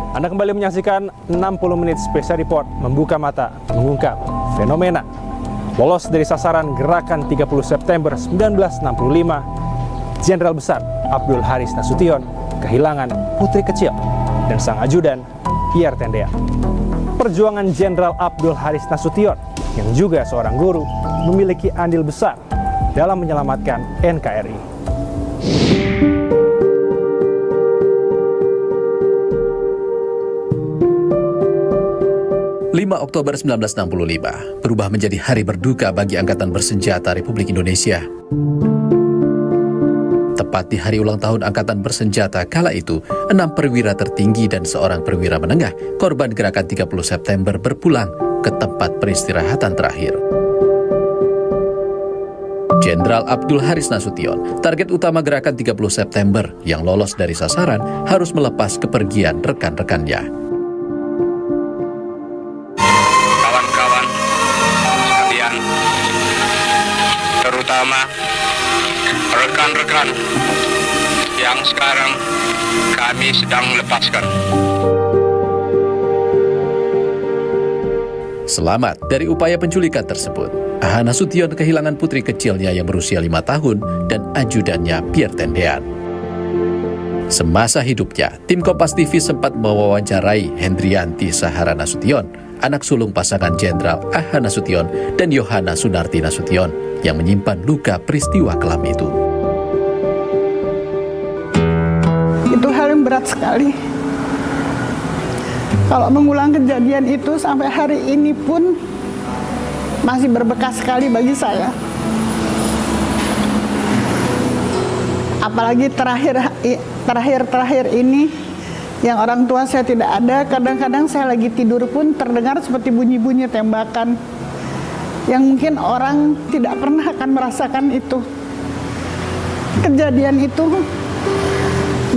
Anda kembali menyaksikan 60 menit Special Report membuka mata, mengungkap fenomena lolos dari sasaran gerakan 30 September 1965. Jenderal Besar Abdul Haris Nasution kehilangan putri kecil dan sang ajudan Pierre Tendean. Perjuangan Jenderal Abdul Haris Nasution yang juga seorang guru memiliki andil besar dalam menyelamatkan NKRI. 5 Oktober 1965 berubah menjadi hari berduka bagi Angkatan Bersenjata Republik Indonesia. Tepat di hari ulang tahun Angkatan Bersenjata kala itu, 6 perwira tertinggi dan seorang perwira menengah korban gerakan 30 September berpulang ke tempat peristirahatan terakhir. Jenderal Abdul Haris Nasution, target utama gerakan 30 September yang lolos dari sasaran, harus melepas kepergian rekan-rekannya. Terutama rekan-rekan yang sekarang kami sedang lepaskan. Selamat dari upaya penculikan tersebut. AH Nasution kehilangan putri kecilnya yang berusia 5 tahun dan ajudannya Pierre Tendean. Semasa hidupnya, tim Kompas TV sempat mewawancarai Hendrianti Sahara Nasution, anak sulung pasangan Jenderal AH Nasution dan Yohana Sunarti Nasution, yang menyimpan luka peristiwa kelam itu. Itu hal yang berat sekali. Kalau mengulang kejadian itu sampai hari ini pun masih berbekas sekali bagi saya. Apalagi terakhir ini yang orang tua saya tidak ada, kadang-kadang saya lagi tidur pun terdengar seperti bunyi-bunyi tembakan yang mungkin orang tidak pernah akan merasakan itu. Kejadian itu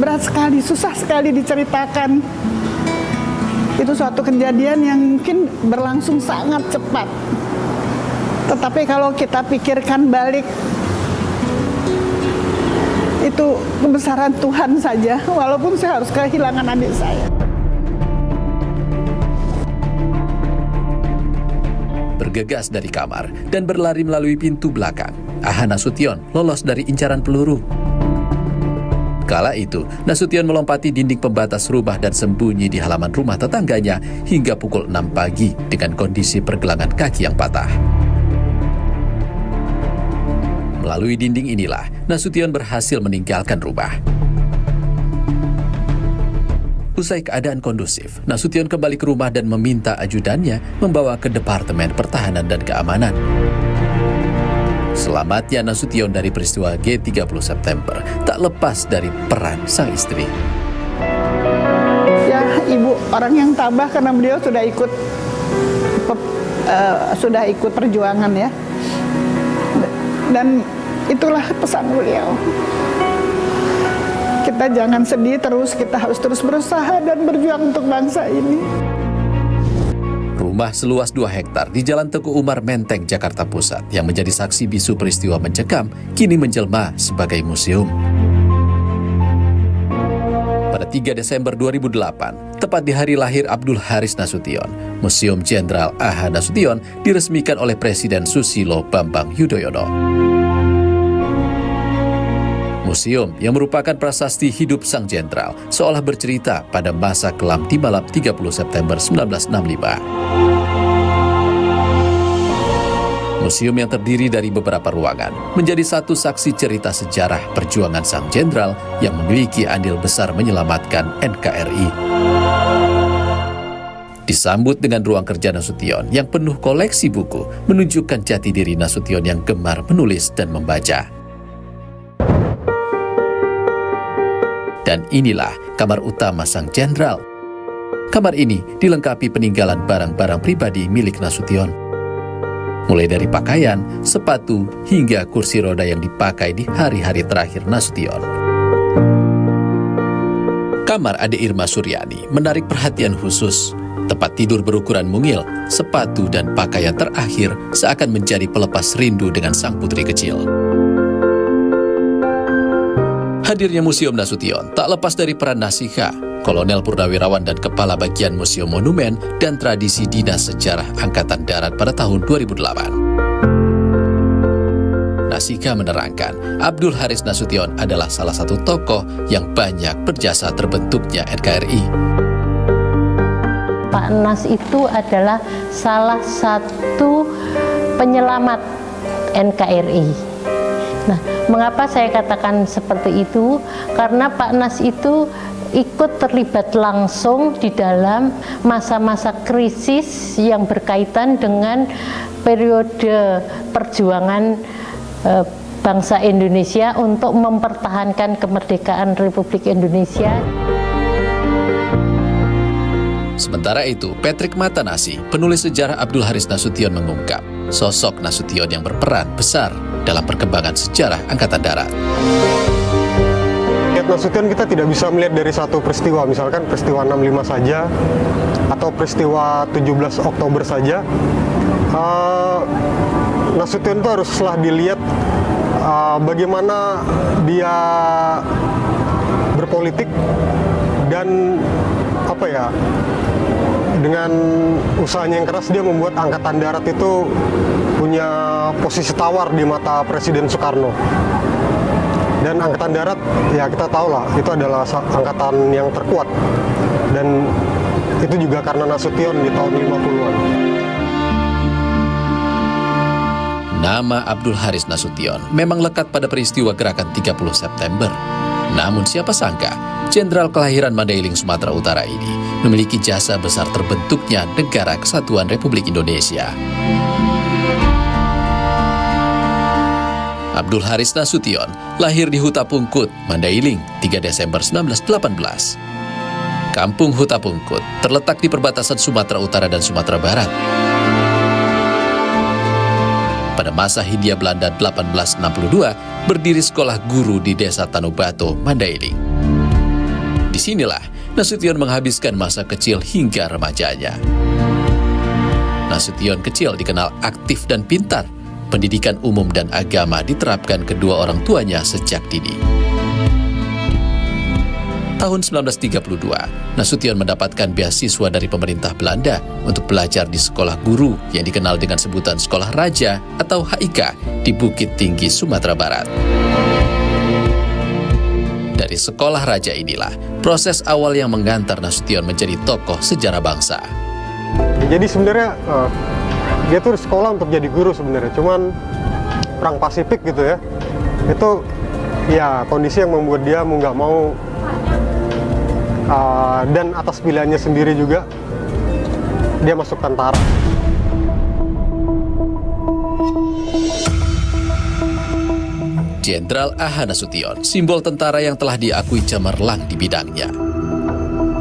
berat sekali, susah sekali diceritakan. Itu suatu kejadian yang mungkin berlangsung sangat cepat. Tetapi kalau kita pikirkan balik, itu kebesaran Tuhan saja, walaupun saya harus kehilangan adik saya. Bergegas dari kamar dan berlari melalui pintu belakang, AH Nasution lolos dari incaran peluru. Kala itu, Nasution melompati dinding pembatas rumah dan sembunyi di halaman rumah tetangganya hingga pukul 6 pagi dengan kondisi pergelangan kaki yang patah. Melalui dinding inilah, Nasution berhasil meninggalkan rumah. Usai keadaan kondusif, Nasution kembali ke rumah dan meminta ajudannya membawa ke Departemen Pertahanan dan Keamanan. Selamatnya Nasution dari peristiwa G30 September tak lepas dari peran sang istri. Ya, ibu orang yang tabah karena beliau sudah ikut perjuangan ya. Dan itulah pesan beliau. Kita jangan sedih terus, kita harus terus berusaha dan berjuang untuk bangsa ini. Rumah seluas 2 hektar di Jalan Teguh Umar Menteng, Jakarta Pusat yang menjadi saksi bisu peristiwa mencekam, kini menjelma sebagai museum. Pada 3 Desember 2008, tepat di hari lahir Abdul Haris Nasution, Museum Jenderal AH Nasution diresmikan oleh Presiden Susilo Bambang Yudhoyono. Museum yang merupakan prasasti hidup sang jenderal seolah bercerita pada masa kelam di malam 30 September 1965. Museum yang terdiri dari beberapa ruangan menjadi satu saksi cerita sejarah perjuangan sang jenderal yang memiliki andil besar menyelamatkan NKRI. Disambut dengan ruang kerja Nasution yang penuh koleksi buku menunjukkan jati diri Nasution yang gemar menulis dan membaca. Dan inilah kamar utama sang jenderal. Kamar ini dilengkapi peninggalan barang-barang pribadi milik Nasution. Mulai dari pakaian, sepatu, hingga kursi roda yang dipakai di hari-hari terakhir Nasution. Kamar Ade Irma Suryani menarik perhatian khusus. Tempat tidur berukuran mungil, sepatu dan pakaian terakhir seakan menjadi pelepas rindu dengan sang putri kecil. Hadirnya Museum Nasution tak lepas dari peran Nasika, Kolonel Purnawirawan dan Kepala Bagian Museum Monumen dan Tradisi Dinas Sejarah Angkatan Darat pada tahun 2008. Nasika menerangkan, Abdul Haris Nasution adalah salah satu tokoh yang banyak berjasa terbentuknya NKRI. Pak Nas itu adalah salah satu penyelamat NKRI. Nah, mengapa saya katakan seperti itu? Karena Pak Nas itu ikut terlibat langsung di dalam masa-masa krisis yang berkaitan dengan periode perjuangan bangsa Indonesia untuk mempertahankan kemerdekaan Republik Indonesia. Sementara itu, Patrick Matanasi, penulis sejarah Abdul Haris Nasution mengungkap, sosok Nasution yang berperan besar dalam perkembangan sejarah Angkatan Darat. Nasution kita tidak bisa melihat dari satu peristiwa, misalkan peristiwa 65 saja, atau peristiwa 17 Oktober saja. Nasution itu haruslah dilihat bagaimana dia berpolitik dan dengan usahanya yang keras dia membuat Angkatan Darat itu punya posisi tawar di mata Presiden Soekarno. Dan Angkatan Darat, ya kita tahu lah, itu adalah angkatan yang terkuat. Dan itu juga karena Nasution di tahun 50-an. Nama Abdul Haris Nasution memang lekat pada peristiwa gerakan 30 September. Namun siapa sangka, Jenderal kelahiran Mandailing, Sumatera Utara ini memiliki jasa besar terbentuknya Negara Kesatuan Republik Indonesia. Abdul Haris Nasution lahir di Huta Pungkut, Mandailing, 3 Desember 1918. Kampung Huta Pungkut terletak di perbatasan Sumatera Utara dan Sumatera Barat. Pada masa Hindia Belanda 1862, berdiri sekolah guru di Desa Tanobato, Mandailing. Disinilah Nasution menghabiskan masa kecil hingga remajanya. Nasution kecil dikenal aktif dan pintar. Pendidikan umum dan agama diterapkan kedua orang tuanya sejak dini. Tahun 1932, Nasution mendapatkan beasiswa dari pemerintah Belanda untuk belajar di sekolah guru yang dikenal dengan sebutan Sekolah Raja atau HIK di Bukit Tinggi, Sumatera Barat. Dari Sekolah Raja inilah proses awal yang mengantar Nasution menjadi tokoh sejarah bangsa. Jadi sebenarnya dia tuh sekolah untuk jadi guru sebenarnya, cuman perang Pasifik gitu ya. Itu ya kondisi yang membuat dia mau nggak mau dan atas pilihannya sendiri juga dia masuk tentara. Jenderal A.H. Nasution, simbol tentara yang telah diakui cemerlang di bidangnya.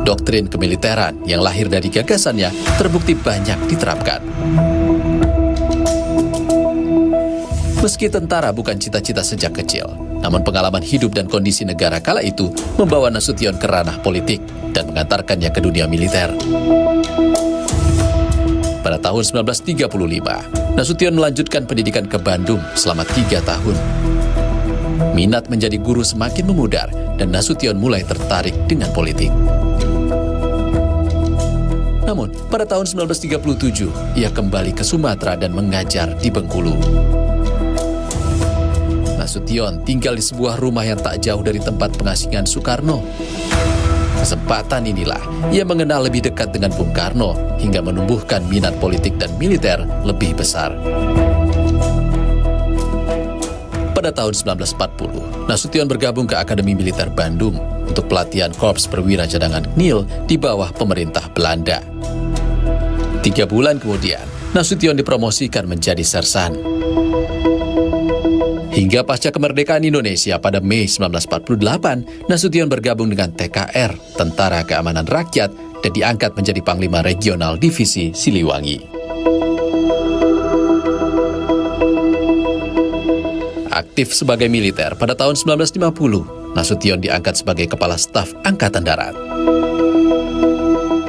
Doktrin kemiliteran yang lahir dari gagasannya terbukti banyak diterapkan. Meski tentara bukan cita-cita sejak kecil, namun pengalaman hidup dan kondisi negara kala itu membawa Nasution ke ranah politik dan mengantarkannya ke dunia militer. Pada tahun 1935, Nasution melanjutkan pendidikan ke Bandung selama 3 tahun. Minat menjadi guru semakin memudar dan Nasution mulai tertarik dengan politik. Namun, pada tahun 1937, ia kembali ke Sumatera dan mengajar di Bengkulu. Nasution tinggal di sebuah rumah yang tak jauh dari tempat pengasingan Soekarno. Kesempatan inilah ia mengenal lebih dekat dengan Bung Karno hingga menumbuhkan minat politik dan militer lebih besar. Pada tahun 1940, Nasution bergabung ke Akademi Militer Bandung untuk pelatihan Korps Perwira Cadangan NIL di bawah pemerintah Belanda. 3 bulan kemudian, Nasution dipromosikan menjadi sersan. Hingga pasca kemerdekaan Indonesia pada Mei 1948, Nasution bergabung dengan TKR, Tentara Keamanan Rakyat, dan diangkat menjadi Panglima Regional Divisi Siliwangi. Aktif sebagai militer pada tahun 1950, Nasution diangkat sebagai Kepala Staf Angkatan Darat.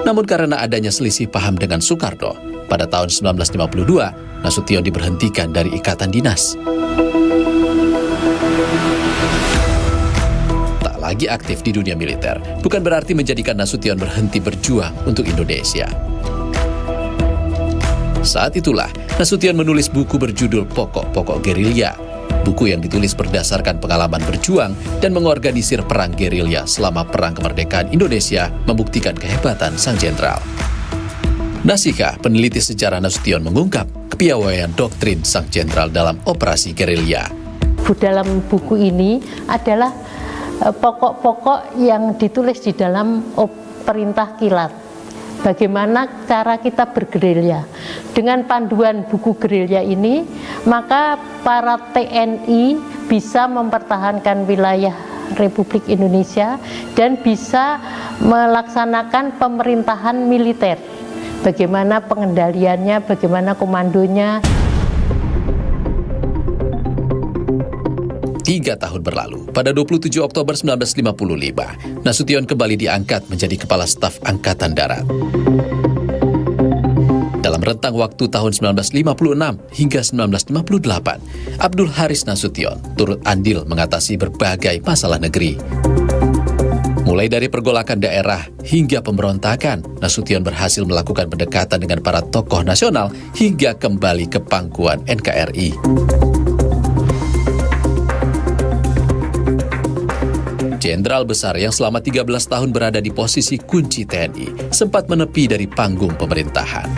Namun karena adanya selisih paham dengan Soekarno, pada tahun 1952, Nasution diberhentikan dari ikatan dinas. apalagi aktif di dunia militer, bukan berarti menjadikan Nasution berhenti berjuang untuk Indonesia. Saat itulah, Nasution menulis buku berjudul Pokok-Pokok Gerilya. Buku yang ditulis berdasarkan pengalaman berjuang dan mengorganisir perang gerilya selama Perang Kemerdekaan Indonesia membuktikan kehebatan sang jenderal. Nasika, peneliti sejarah Nasution, mengungkap kepiawaian doktrin sang jenderal dalam operasi gerilya. Dalam buku ini adalah pokok-pokok yang ditulis di dalam perintah kilat. Bagaimana cara kita bergerilya. Dengan panduan buku gerilya ini, maka para TNI bisa mempertahankan wilayah Republik Indonesia dan bisa melaksanakan pemerintahan militer. Bagaimana pengendaliannya, bagaimana komandonya. 3 tahun berlalu, pada 27 Oktober 1955, Nasution kembali diangkat menjadi Kepala Staf Angkatan Darat. Dalam rentang waktu tahun 1956 hingga 1958, Abdul Haris Nasution turut andil mengatasi berbagai masalah negeri. Mulai dari pergolakan daerah hingga pemberontakan, Nasution berhasil melakukan pendekatan dengan para tokoh nasional hingga kembali ke pangkuan NKRI. Jenderal besar yang selama 13 tahun berada di posisi kunci TNI sempat menepi dari panggung pemerintahan.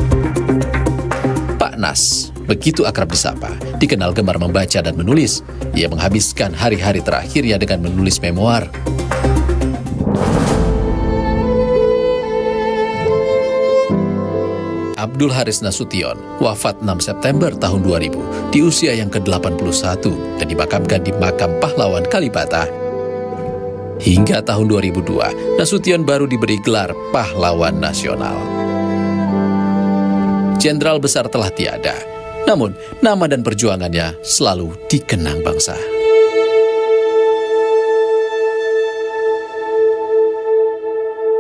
Pak Nas, begitu akrab disapa, dikenal gemar membaca dan menulis. Ia menghabiskan hari-hari terakhirnya dengan menulis memoar. Abdul Haris Nasution wafat 6 September tahun 2000 di usia yang ke-81 dan dimakamkan di makam pahlawan Kalibata. Hingga tahun 2002, Nasution baru diberi gelar Pahlawan Nasional. Jenderal besar telah tiada, namun nama dan perjuangannya selalu dikenang bangsa.